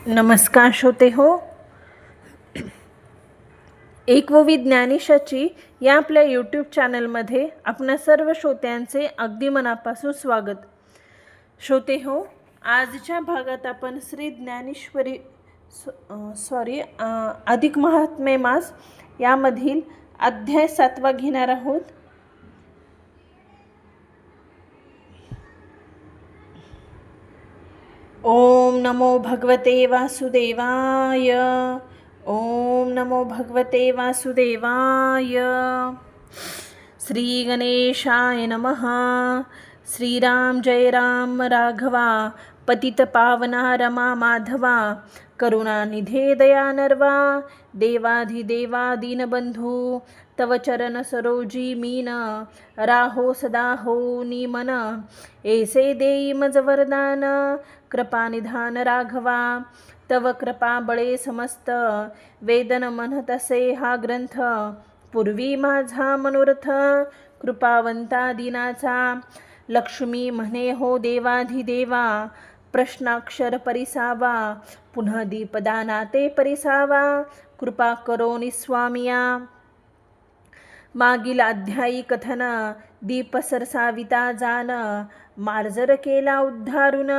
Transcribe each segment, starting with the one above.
नमस्कार श्रोते हो. एकविध ज्ञानिशाची या आपल्या यूट्यूब चॅनलमध्ये आपणा सर्व श्रोत्यांचे अगदी मनापासून स्वागत. श्रोते हो, आजच्या भागात आपण श्री ज्ञानेश्वरी अधिक महात्म्य मास यामधील अध्याय 7 घेणार आहोत. ओम नमो भगवते वासुदेवाय. ओम नमो भगवते वासुदेवाय. श्री गणेशाय नमः. श्रीराम जय राम राघवा. पतित पावना रमा माधवा. करुणानिधे दयानर्वा. देवाधिदेवा दीनबंधू. तव चरण सरोजी मीन. राहो सदा हो निमन. ऐसे देई मज वरदान. कृपानिधान राघवा. तव कृपा बळे समस्त. वेदन म्हणतसे हा ग्रंथ. पूर्वी माझा मनोरथ. कृपावंता दिनाचा. लक्ष्मी म्हणे हो देवाधिदेवा. प्रश्नाक्षर परिसावा. पुन्हा दीपदाना ते परिसावा. कृपा करो निस्वामिया. मागील अध्यायी कथन. दीप सरसाविता जान. मार्जर केला उद्धारून.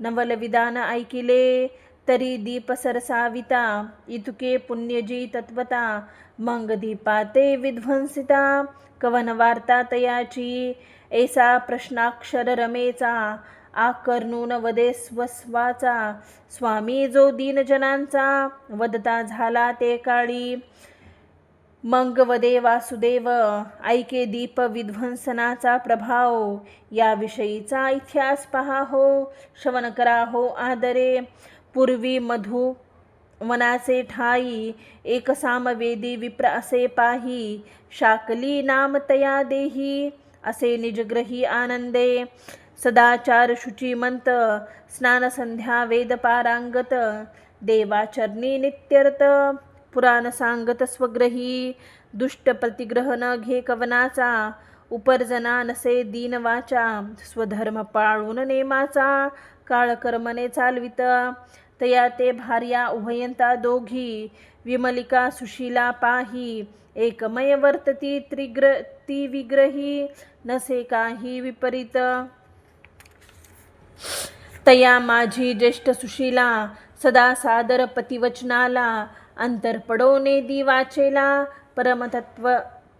नवल विधान ऐकिले. तरी दीप सरसाविता. इतुके पुण्यजी तत्वता. मंग दीपा ते विध्वंसिता. कवन वार्ता तयाची. ऐसा प्रश्नाक्षर रमेचा. आकर्णून वदे स्वस्वाचा. स्वामी जो दीनजनांचा. वदता झाला ते काळी. मंग वदे वासुदेव. ऐके दीप विध्वंसनाचा प्रभाव. याविषयीचा इतिहास पहा हो. श्रवण करा हो आदरे. पूर्वी मधु वनाचे ठाई. एक सामवेदी विप्र असे पाही. शाकली नाम तया देही. असे निजग्रही आनंदे. सदाचार शुचिमंत. स्नान संध्या वेद पारांगत. देवाचरणी नित्यरत. पुराण सांगत स्वग्रही. दुष्ट प्रतिग्रह न घे कवनाचा. उपर्जना नसे दीनवाचा. स्वधर्म पाळून नेमाचा. काळकर्मने चालवित. तया ते भार्या उभयंता दोघी. विमलिका सुशीला पाही. एकमय वर्तती ती विग्रही. नसे काही विपरीत. तया माझी ज्येष्ठ सुशीला. सदा सादर पतिवचनाला. अंतर पडो नेदी वाचेला.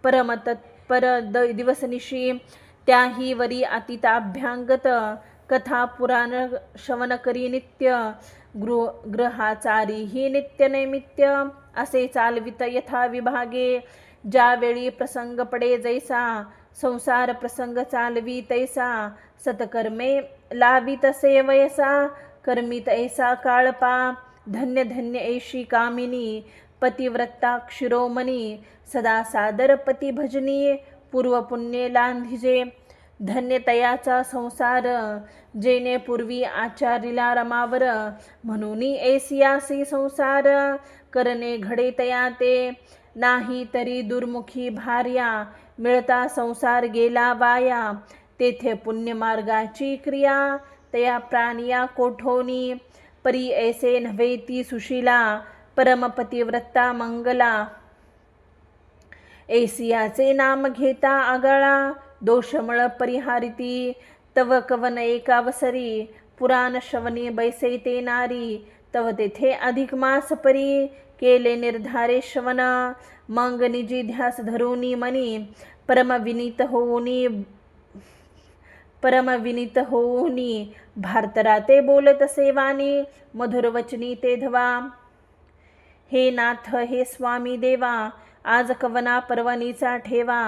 परमतत्पर दिवसनिशी. त्याही वरी अतिताभ्यांगत. कथा पुराण श्रवण करी नित्य. ग्रहाचारी ही नित्य नैमित्य. असे चालवित यथा विभागे. ज्यावेळी प्रसंग पडे जैसा. संसार प्रसंग चालवी तैसा. सतकर्मे लावित से वयसा. कर्मित ऐसा काळपा. धन्य धन्य ऐशी कामिनी. पतिव्रता शिरोमणी. सदा सादर पती भजनी. पूर्व पुण्ये लांधिजे. धन्य तयाचा संसार. जेने पूर्वी आचारिला रमावर. म्हणून ऐसियासी संसार. करणे घडे तया ते. नाही तरी दुर्मुखी भार्या. मिळता संसार गेला वाया. तेथे पुण्यमार्गाची क्रिया. तया प्राणिया कोठोनी. परी ऐसे नव्हे ती सुशीला. परमपतिव्रता मंगला. ऐसियाचे नाम घेता आगळा. दोषमळ परिहारिती. तव कवन एकावसरी. पुराण श्रवणी बैसे ते नारी. तव तेथे अधिक मास परी. केले निर्धारे श्रवण. मंग निजी ध्यास धरुनी मनी. परम विनीत होऊनी. भारतराते बोलत सेवानी. मधुरवचनी ते धवा. हे नाथ हे स्वामी देवा. आज कवना पर्वणीचा ठेवा.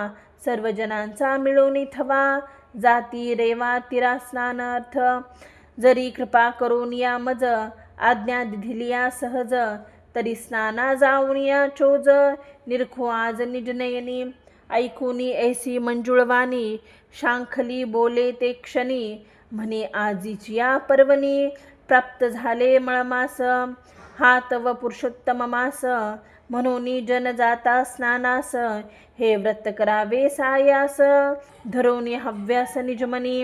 सर्व जनांचा मिळवणी थवा. जाती रेवा तिरा स्नानार्थ. जरी कृपा करून या मज. आज्ञा दिलिया सहज. तरी स्नाना जाऊन या चोज. निरखो आज निजनयनी. ऐकुनी ऐसी मंजुळवाणी. शांखली बोले ते क्षणी. म्हणे आजीची या पर्वणी. प्राप्त झाले मळमास. हा तव पुरुषोत्तम मास. म्हणून जन जाता स्नानास. हे व्रत करावे सायास. धरोनी हव्यास निजमनी.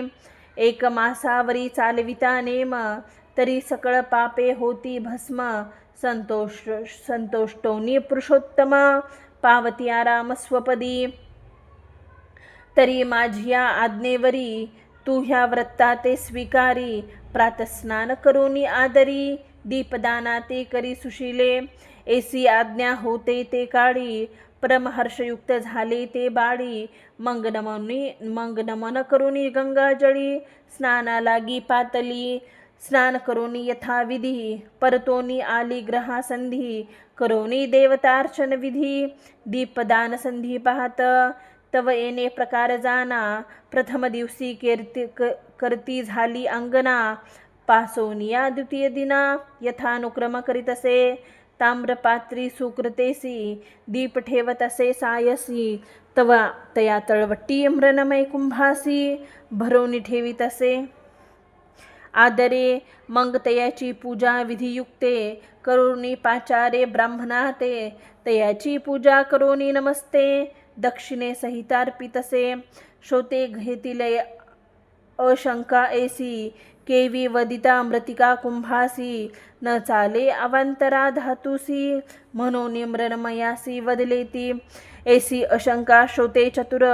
एक मासावरी चालविता नेम. तरी सकळ पापे होती भस्म. संतोष्टोनी पुरुषोत्तम पावती आराम स्वपदी. तरी माझिया आज्ञेवरी तू ह्या व्रता ते स्वीकारी. प्रातस्नान करून आदरी दीपदाना ते करी सुशीले. ऐसी आज्ञा होते ते काळी परमहर्षयुक्त झाले ते बाळी. मग नमन करून गंगाजळी स्नाना लागी पातली. स्नान करून यथाविधी परतोनी आली ग्रहासंधी. करोनी देवतार्चन विधी दीपदान संधी पाहत. तव येणे प्रकार जाना प्रथम दिवशी करती झाली अंगना. पासोनिया द्वितीय दिना यथानुक्रम करीतसे. ताम्रपात्री सुकृतेसी दीप ठेवतसे सायसी. तया तळवट्टी मृणमय कुंभासी भरोनी ठेवितसे आदरे. मग तयाची पूजा विधियुक्ते करोनी पाचारे ब्राह्मणा ते. तयाची पूजा करोनी नमस्ते दक्षिणे सहितार्पितसे. श्रोते घेतील अशंका ऐसी केवी वदिता मृतिका कुंभासी. न चाले अवांतरा धातुसी म्हणून मृण्मयासी वदलेती. ऐसी अशंका श्रोते चतुर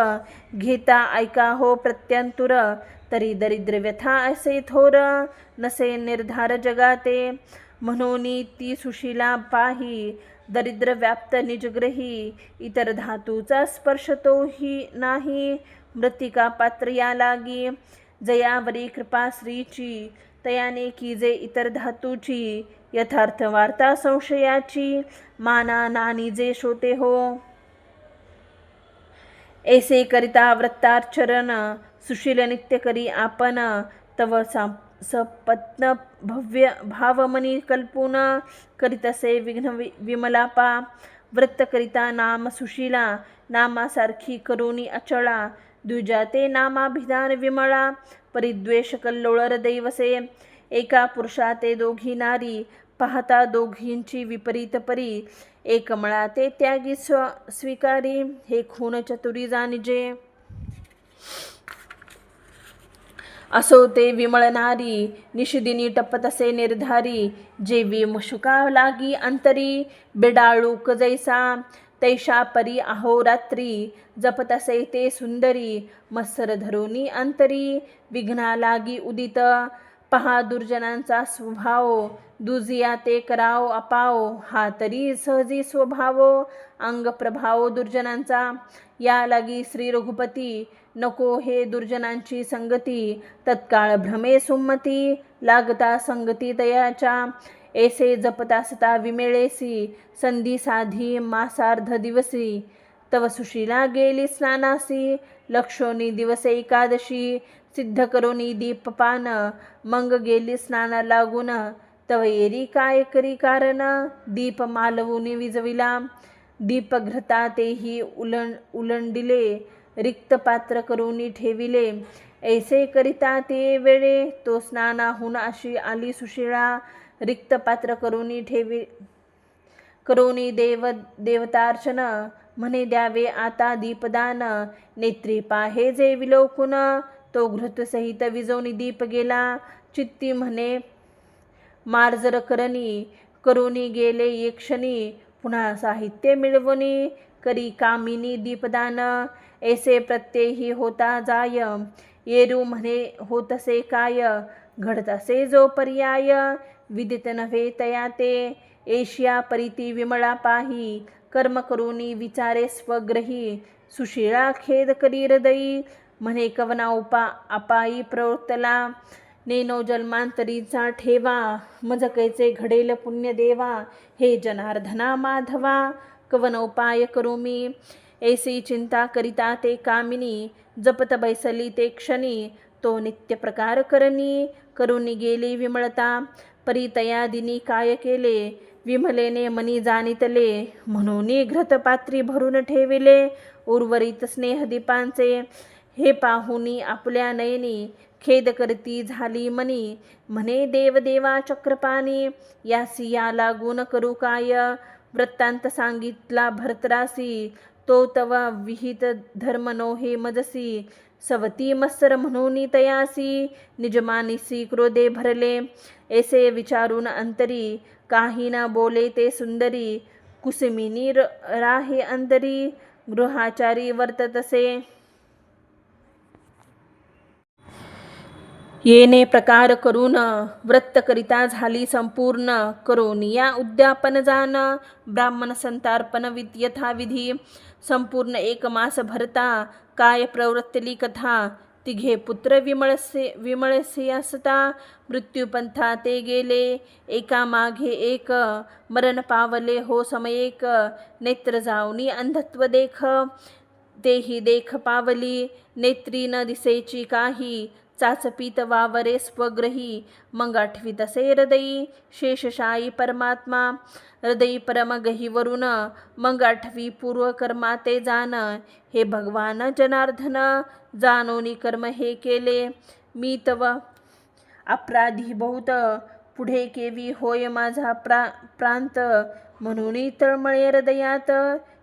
घेता ऐका हो प्रत्यंतुर. तरी दरिद्र व्यथा असे थोर नसे निर्धार जगाते. म्हणून ती सुशीला पाही दरिद्र व्याप्त निजग्रही. इतर धातूचा स्पर्श तोही नाही मृतिका पात्र या लागी. जयावरी कृपा श्रीची तयाने कीजे इतर धातूची. यथार्थ वार्ता संशयाची माना नानी जे श्रोते हो. ऐसे करिता व्रताचरण सुशील नित्य करी आपण. तव सपत्न भव्य भावमनी कल्पून करीतसे विघ्न विमलापा. व्रत करिता नाम सुशीला नामासारखी करोनी अचळा. द्विजाते नामाभिधान विमळा परिद्वेष कल्लोळ दैवसे. एका पुरुषाते दोघी नारी पाहता दोघींची विपरीत परी. एकमळा ते त्यागी स्वीकारी हे खून चतुरी जाणिजे. असो ते विमळणारी निषदिनी टपतसे निर्धारी. जे विमुषुका लागी अंतरी बिडाळूक जैसा. तैशा परी अहोरात्री जपतसे ते सुंदरी. मत्सर धरोनी अंतरी विघ्ना लागी उदित. पहा दुर्जनांचा स्वभाव दुजिया ते कराव अपाव. हा तरी सहजी स्वभाव अंग प्रभाव दुर्जनांचा. या लागी श्री रघुपती नको हे दुर्जनांची संगती. तत्काळ भ्रमे सुमती लागता संगती तयाच्या. ऐसे जपतासता विमेळेसी संधी साधी मासार्ध दिवसी. तव सुशीला गेली स्नानासी लक्षोनी दिवसे एकादशी. सिद्ध करोनी दीपपान मग गेली स्नाना लागून. तव येरी काय करी कारण दीप मालवून विजविला. दीपघृता तेही उलंडिले रिक्त पात्र करोनी ठेविले. ऐसे करिता ते वेळे तो स्नानाहून अशी आली सुशीला. रिक्त पात्र करोनी देवतार्चन म्हणे द्यावे आता दीपदान. नेत्री पाहे जे विलोकुन तो घृतसहित विजोनी दीप गेला. चित्ती म्हणे मार्जर करणी करोनी गेले एक क्षणी. पुन्हा साहित्य मिळवणी करी कामिनी दीपदान. ऐसे प्रत्ययही होता जाय येरू म्हणे होतसे काय. घडतसे जो पर्याय विदित नव्हे तया ते. एशिया परिती विमळा पाही कर्म करोनी विचारे स्वग्रही. सुशीला खेद करी हृदयी म्हणे कवना अपायी प्रवर्तला. नेनो जन्मांतरीचा ठेवा मज कैचे घडेल पुण्य देवा. हे जनार्दना माधवा कवन उपाय करू मी. ऐसी चिंता करिता ते कामिनी जपत बैसली ते क्षणी. तो नित्य प्रकार करणी करुनी गेली विमळता. परितया दिनी काय केले विमलेने मनी जाणितले. म्हणून घृतपात्री भरून ठेविले उर्वरित स्नेहदीपांचे. हे पाहुनी आपल्या नयनी खेद करती झाली मनी. म्हणे देवदेवा चक्रपाणी यासी या लागून करू काय. वृत्तांत सांगितला भरतरासी तो तव विहित धर्म नोहे मजसी. सवती मत्सर म्हणून तयासी निजमानिसी क्रोधे भरले. ऐसे विचारून अंतरी काही न बोले ते सुंदरी. कुसुमिनी राहे अंतरी गृहाचारी वर्ततसे. येणे प्रकार करून व्रत करिता झाली संपूर्ण. करोनिया उद्यापन जान ब्राह्मण संतार्पण यथाविधी. संपूर्ण 1 मास भरता काय प्रवृत्तली कथा. तिघे पुत्र विमळसे असता मृत्यूपंथा ते गेले. एका मागे एक मरण पावले हो समयेक. नेत्र जाऊनी अंधत्व देख तेही देख पावली. नेत्री न दिसेची काही चाचपीत वावरे स्वग्रही. मग आठवीत असे हृदयी शेषशायी परमात्मा. हृदयी परम गहीवरून मग आठवी पूर्वकर्मा ते जाण. हे भगवान जनार्दन जानोनी कर्म हे केले. मी तव अपराधी बहुत पुढे केवी होय माझा प्रांत. म्हणून तळमळे हृदयात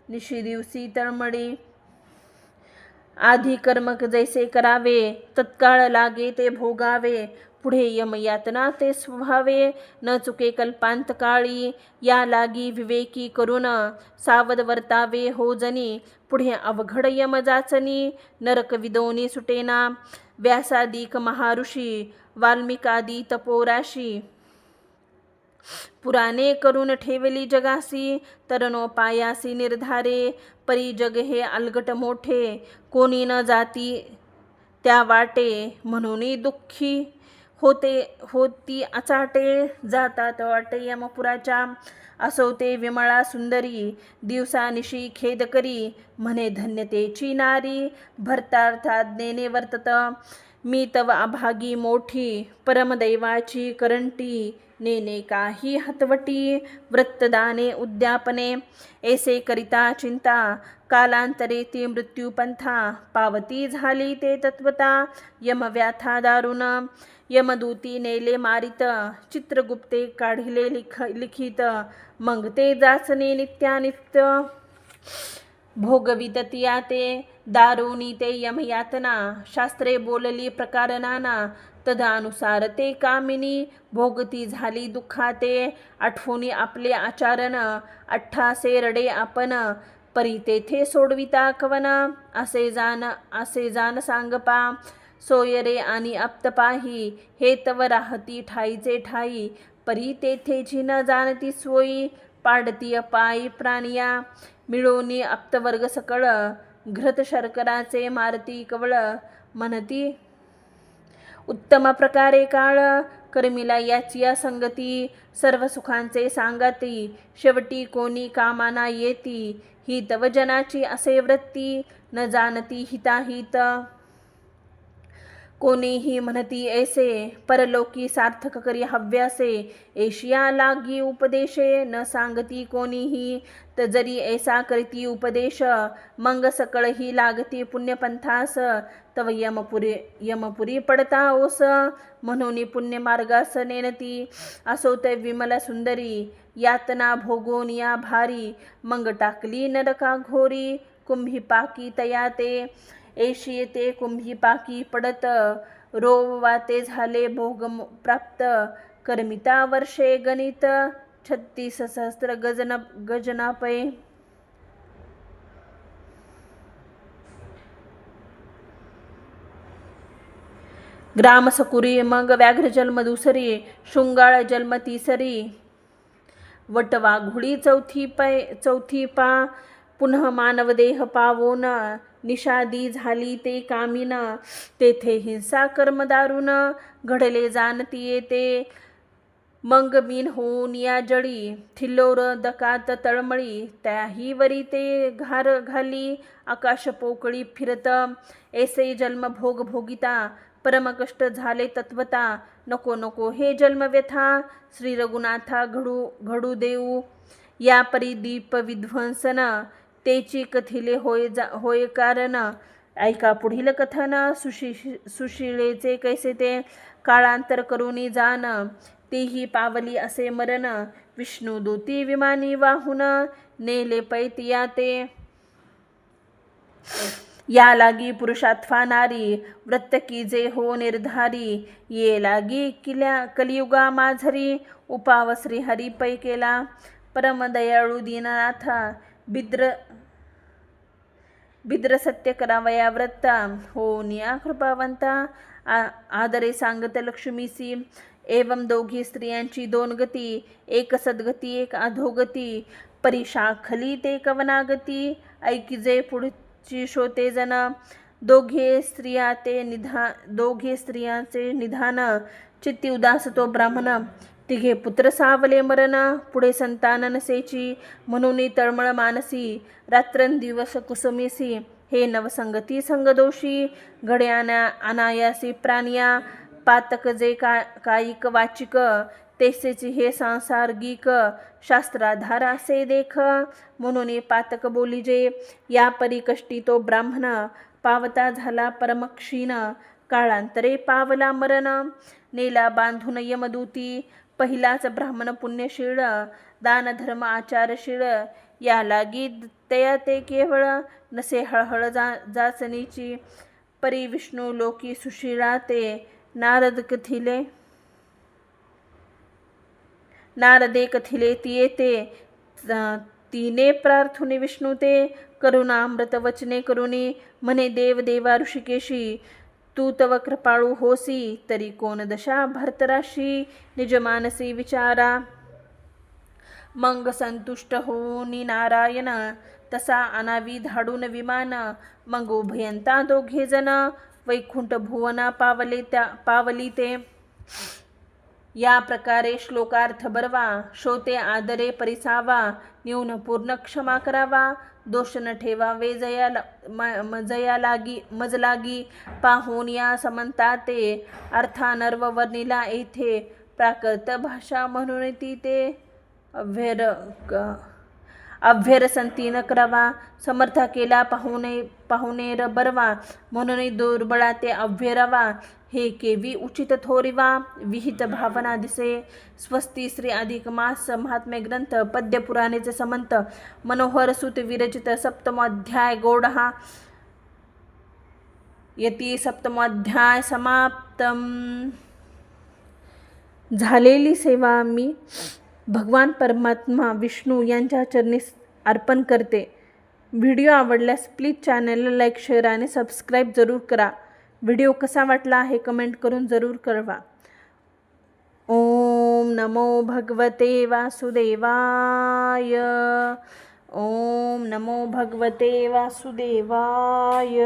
निशी दिवसी तळमळी. आधी कर्म जैसे करावे तत्काळ लागे ते भोगावे. पुढे यमयातना ते स्वभावे न चुके कल्पांत काळी. या लागी विवेकी करून सावध वर्तावे हो जनी. पुढे अवघड यम जाचनी नरक विदोनी सुटेना. व्यासादिक महाऋषी वाल्मिकादी तपोराशी. पुराणे करून ठेवली जगासी तरणोपायासी निर्धारे. परी जग हे अलगट मोठे कोणी न जाती त्या वाटे. म्हणून दुःखी होती अचाटे जातात वाटे यमपुराच्या. असो ते विमळा सुंदरी दिवसानिशी खेद करी. म्हणे धन्यतेची नारी भरतार्थाज्ञेने वर्तत. मी तव अभागी मोठी परमदैवाची करंटी. नेने काही हतवटी वृत्तदाने उद्यापने. ऐसे करिता चिंता कालांतरे ती मृत्यूपंथा. पावती झाली ते तत्वता यमव्याथा दारुण. यमदूती नेले मारित चित्रगुप्ते काढिले लिखित. मग ते जाचने नित्यानित्य भोगवित तिया ते. दारुणी ते यमयातना शास्त्रे बोलली प्रकार नाना. तदानुसार ते कामिनी भोगती झाली दुःखाते. आठवणी आपले आचरण अठ्ठासे रडे आपण. परी तेथे सोडविता कवन असे जाण सांगपा. सोयरे आणि आप्तपाही हे तव राहती ठाईचे ठाई. परी तेथे न जाणती सोयी पाडती पायी प्राणिया. मिळोनी आप्तवर्ग सकळ घृत शर्कराचे मारती कवळ. म्हणती उत्तम प्रकारे काळ कर्मिला याची संगती. सर्व सुखांचे सांगती शेवटी कोणी कामाना येती. ही तव जनाची असे वृत्ती न जाणती हिताहित. कोणीही म्हणती ऐसे परलोकी सार्थक करी हव्यासे. एशिया लागी उपदेशे न सांगती कोणीही. तर जरी ऐसा करीती उपदेश मंग सकळही लागती पुण्यपंथास. तव यमपुरी पडता ओस म्हणून पुण्यमार्गास नेनती. असो ते विमल सुंदरी यातना भोगोन या भारी. मग टाकली नरका घोरी कुंभी पाकी तया ते. ऐशी ते कुंभी पाकी पडत रोवाते झाले भोग प्राप्त. कर्मिता वर्षे गणित 36 सहस्त्र गजनापै. ग्राम सकुरी मग व्याघ्र जन्म दुसरी. शृंगाळ जन्म तिसरी. वटवाघुळी चौथी पा. पुनः मानवदेह पावोन निषादी झाली ते कामीन. तेथे हिंसा कर्म दारुण घडले जाणती येते. मग मीन होऊन या जळी थिल्लोर दकात तळमळी. त्याही वरी ते घार घाली आकाश पोकळी फिरत. ऐसे जन्म भोग भोगिता परमकष्ट झाले तत्वता. नको नको हे जन्म व्यथा श्री रघुनाथा घडू देऊ. या परी दीप विध्वंसन तेची कथिले होय कारण. ऐका पुढील कथन सुशिलेचे कैसे ते. काळांतर करुनी जाण तेही पावली असे मरण. विष्णुदूती विमानी वाहून नेले पैतिया ते. या लागी पुरुषात्वा नारी व्रत की जे हो निर्धारी ये लागी कलियुगा माझरी उपाव श्री हरी पै केला परमदयाळू दीननाथा बिद्र सत्य करावया व्रता हो निया कृपावंता आदरे सांगत लक्ष्मीसी एवं दोघी स्त्रियांची दोन गती एक सद्गती एक अधोगती परिशाखली ते कवनागती ऐकिजे पुढची शोते जन दोघे स्त्रियांचे निधान चित्ती उदास तो ब्राह्मण तिघे पुत्र सावले मरण पुढे संतान नसेची म्हणून तळमळ मानसी रात्रंदिवस कुसुमेसी हे नवसंगती संगदोषी घड्याना अनायासी प्राणिया पातक जे कायिक वाचिक तेसेची हे सांसार्गिक शास्त्राधार असे देख म्हणून पातक बोलीजे या परी कष्टी तो ब्राह्मण पावता झाला परमक्षीण काळांतरे पावला मरण नेला बांधून यमदूती पहिलाच ब्राह्मण पुण्यशीळ दानधर्म आचारशीळ या लागी तया ते केवळ नसे हळहळ जाचनीची परी विष्णू लोकी सुशीळा ते नारदे कथिले तिये ते तिने प्रार्थुने विष्णू ते करुणामृत वचने करुणी म्हणे देव देवा ऋषिकेशी तू तव कृपाळू होसी तरी कोण दशा भरतराशी निज मानसी विचारा मंग संतुष्ट होनी नारायण तसा अनावी धाडून विमान मग उभयंता दोघे जन वैकुंठ भुवना पावली ते या प्रकारे श्लोकार्थ बरवा शोते आदरे परिसावा न्यून पूर्ण क्षमा करावा दोष न ठेवावे जया लागी पाहून या समंता ते अर्थानर्व वर्णिला येथे प्राकृत भाषा म्हणून ती ते अभ्यरसंती न करावा समर्थ केला पाहुणेर बरवा म्हणून दुर्बळा ते अभ्यरावा हे केवी उचित थोरिवा विहित भावना दिसे स्वस्ती श्री अधिक मास महात्म्य ग्रंथ पद्य पुराणेचे समंत मनोहर सुत विरचित सप्तमोध्याय गौडहा यती सप्तमोध्याय समाप्तम. झालेली सेवा मी भगवान परमात्मा विष्णू यांच्या चरणी अर्पण करते. व्हिडिओ आवडल्यास प्लीज चॅनलला लाईक शेअर आणि सबस्क्राईब जरूर करा. व्हिडिओ कसा वाटला हे कमेंट करून जरूर कळवा. ओम नमो भगवते वासुदेवाय. ओम नमो भगवते वासुदेवाय.